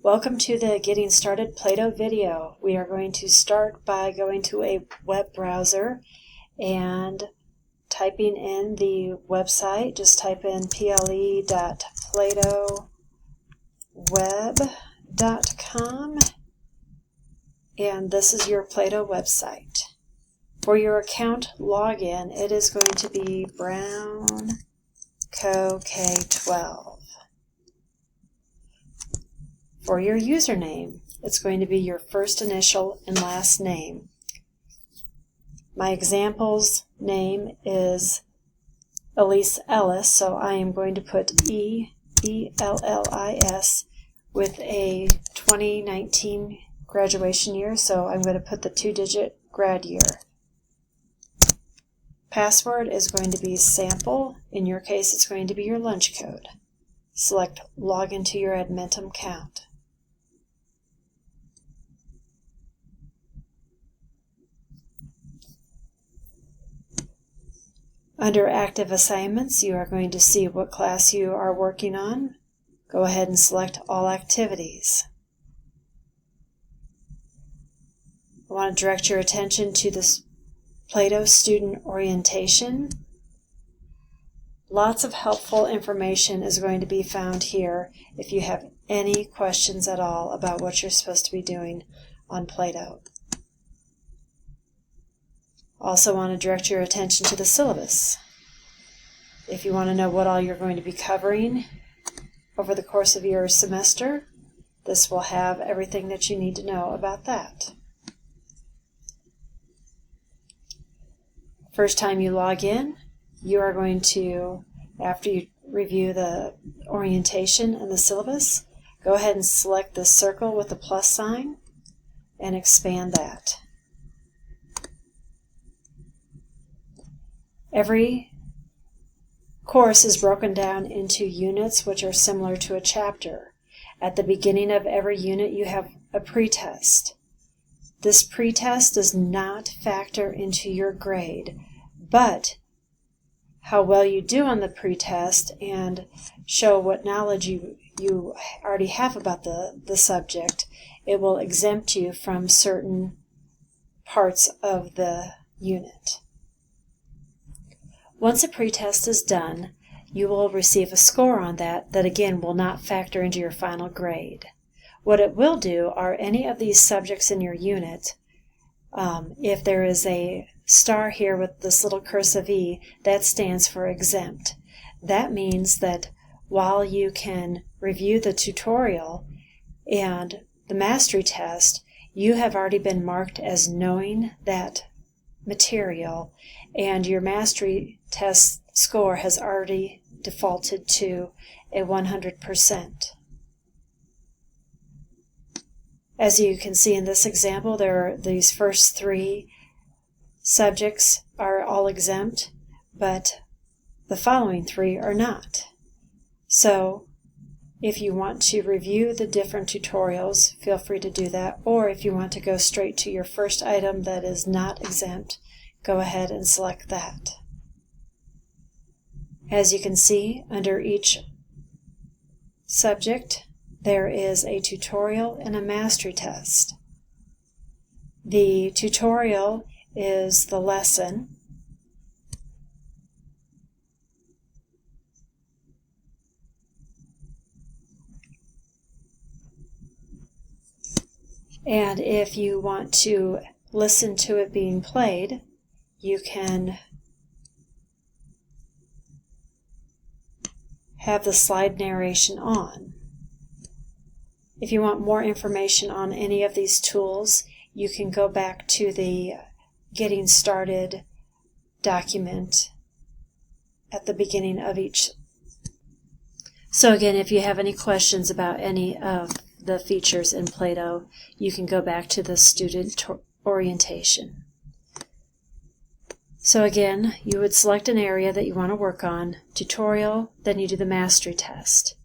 Welcome to the Getting Started PLATO video. We are going to start by going to a web browser and typing in the website. Just type in ple.platoweb.com, and this is your PLATO website. For your account login, it is going to be BrownCoK12. For your username, it's going to be your first initial and last name. My example's name is Elise Ellis, so I am going to put E-E-L-L-I-S with a 2019 graduation year, so I'm going to put the 2-digit grad year. Password is going to be sample. In your case, it's going to be your lunch code. Select log into your Admentum account. Under active assignments, you are going to see what class you are working on. Go ahead and select all activities. I want to direct your attention to this PLATO student orientation. Lots of helpful information is going to be found here if you have any questions at all about what you're supposed to be doing on PLATO. Also want to direct your attention to the syllabus. If you want to know what all you're going to be covering over the course of your semester, this will have everything that you need to know about that. First time you log in, you are going to, after you review the orientation and the syllabus, go ahead and select the circle with the plus sign and expand that. Every course is broken down into units which are similar to a chapter. At the beginning of every unit you have a pretest. This pretest does not factor into your grade, but how well you do on the pretest and show what knowledge you already have about the subject, it will exempt you from certain parts of the unit. Once a pretest is done, you will receive a score on that again will not factor into your final grade. What it will do are any of these subjects in your unit, if there is a star here with this little cursive E, that stands for exempt. That means that while you can review the tutorial and the mastery test, you have already been marked as knowing that material, and your mastery test score has already defaulted to a 100%. As you can see in this example, these first three subjects are all exempt, but the following three are not. So if you want to review the different tutorials, feel free to do that, or if you want to go straight to your first item that is not exempt, go ahead and select that. As you can see, under each subject, there is a tutorial and a mastery test. The tutorial is the lesson. And if you want to listen to it being played, you can have the slide narration on. If you want more information on any of these tools, you can go back to the Getting Started document at the beginning of each. So again, if you have any questions about any of the features in PLATO, you can go back to the student orientation. So again, you would select an area that you want to work on, tutorial, then you do the mastery test.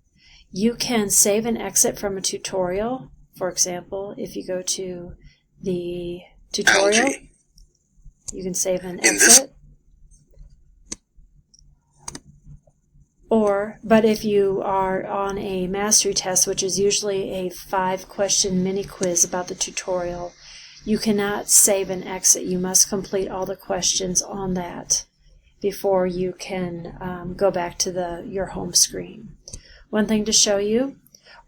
You can save and exit from a tutorial. For example, if you go to the tutorial, you can save and exit. But if you are on a mastery test, which is usually a 5-question mini quiz about the tutorial, you cannot save and exit. You must complete all the questions on that before you can go back to your home screen. One thing to show you,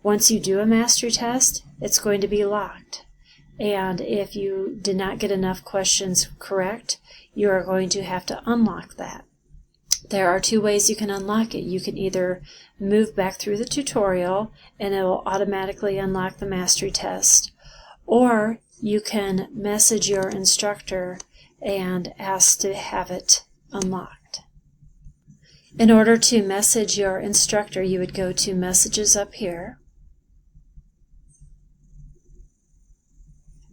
once you do a mastery test, it's going to be locked. And if you did not get enough questions correct, you are going to have to unlock that. There are 2 ways you can unlock it. You can either move back through the tutorial and it will automatically unlock the mastery test, or you can message your instructor and ask to have it unlocked. In order to message your instructor, you would go to Messages up here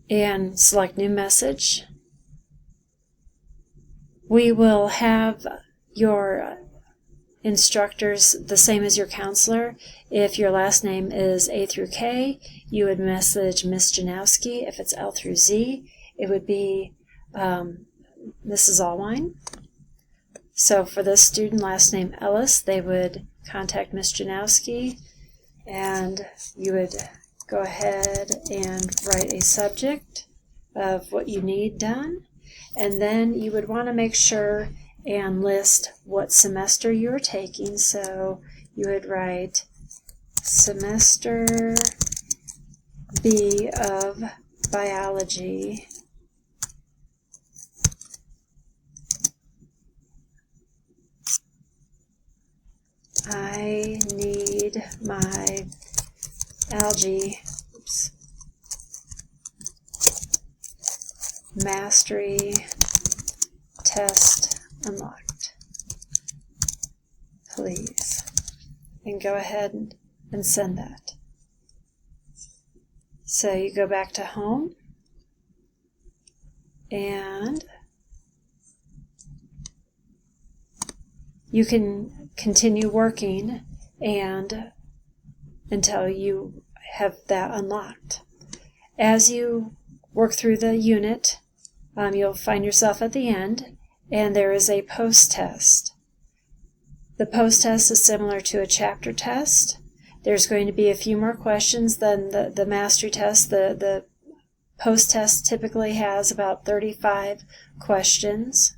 and select New Message. We will have your instructors the same as your counselor. If your last name is A through K, you would message Miss Janowski. If it's L through Z, it would be Mrs. Allwine. So for this student, last name Ellis, they would contact Miss Janowski, and you would go ahead and write a subject of what you need done, and then you would want to make sure and list what semester you're taking. So you would write Semester B of Biology. I need my algae mastery test unlocked, please. And go ahead and send that. So you go back to home and you can continue working and until you have that unlocked. As you work through the unit, you'll find yourself at the end, and there is a post-test. The post-test is similar to a chapter test. There's going to be a few more questions than the mastery test. The post-test typically has about 35 questions.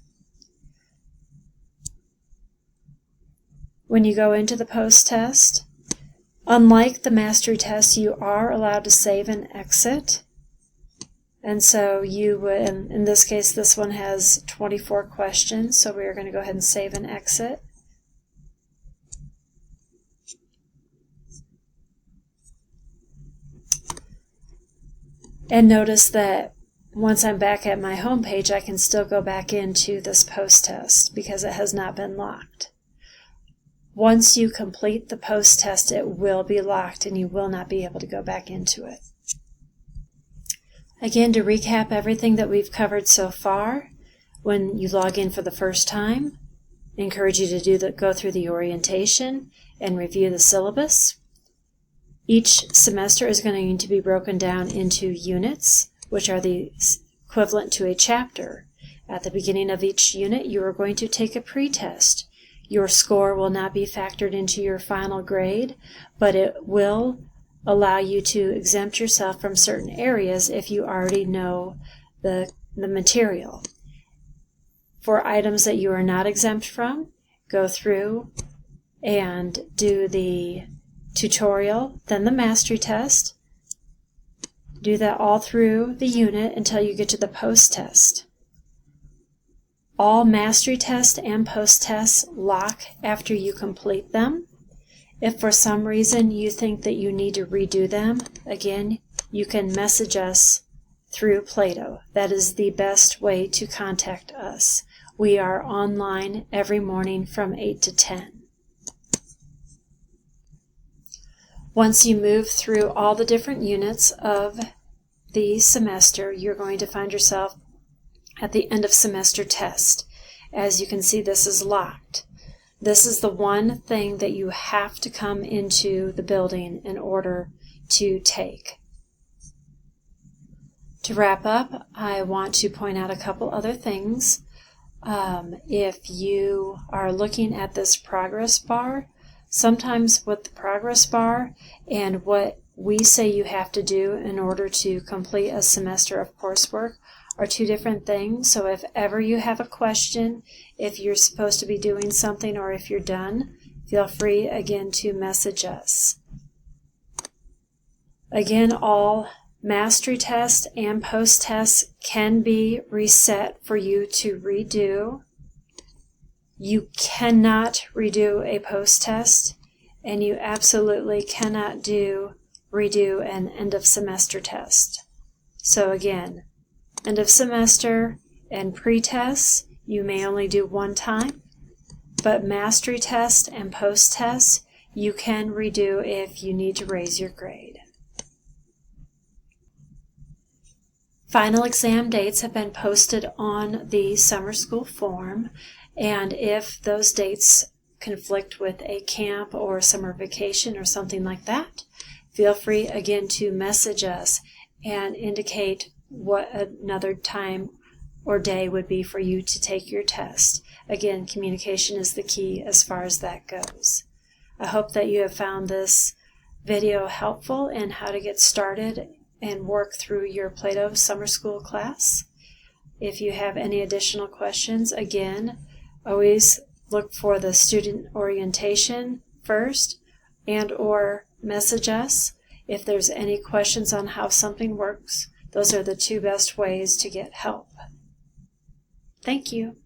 When you go into the post-test, unlike the mastery test, you are allowed to save and exit. And so you would, in this case, this one has 24 questions, so we are going to go ahead and save and exit. And notice that once I'm back at my home page, I can still go back into this post-test because it has not been locked. Once you complete the post-test, it will be locked and you will not be able to go back into it. Again, to recap everything that we've covered so far, when you log in for the first time, I encourage you to go through the orientation and review the syllabus. Each semester is going to be broken down into units, which are the equivalent to a chapter. At the beginning of each unit, you are going to take a pre-test. Your score will not be factored into your final grade, but it will allow you to exempt yourself from certain areas if you already know the material. For items that you are not exempt from, go through and do the tutorial, then the mastery test. Do that all through the unit until you get to the post-test. All mastery tests and post-tests lock after you complete them. If for some reason you think that you need to redo them, again, you can message us through PLATO. That is the best way to contact us. We are online every morning from 8 to 10. Once you move through all the different units of the semester, you're going to find yourself at the end of semester test. As you can see, this is locked. This is the one thing that you have to come into the building in order to take. To wrap up, I want to point out a couple other things. If you are looking at this progress bar, Sometimes with the progress bar and what we say you have to do in order to complete a semester of coursework are two different things. So if ever you have a question, if you're supposed to be doing something or if you're done, feel free again to message us. Again, all mastery tests and post tests can be reset for you to redo. You cannot redo a post test, and you absolutely cannot redo an end of semester test. So again, end of semester and pre-tests you may only do one time, but mastery test and post tests you can redo if you need to raise your grade. Final exam dates have been posted on the summer school form, and if those dates conflict with a camp or summer vacation or something like that, feel free again to message us and indicate what another time or day would be for you to take your test. Again, communication is the key as far as that goes. I hope that you have found this video helpful in how to get started and work through your PLATO summer school class. If you have any additional questions, again, always look for the student orientation first and/or message us. If there's any questions on how something works, those are the two best ways to get help. Thank you.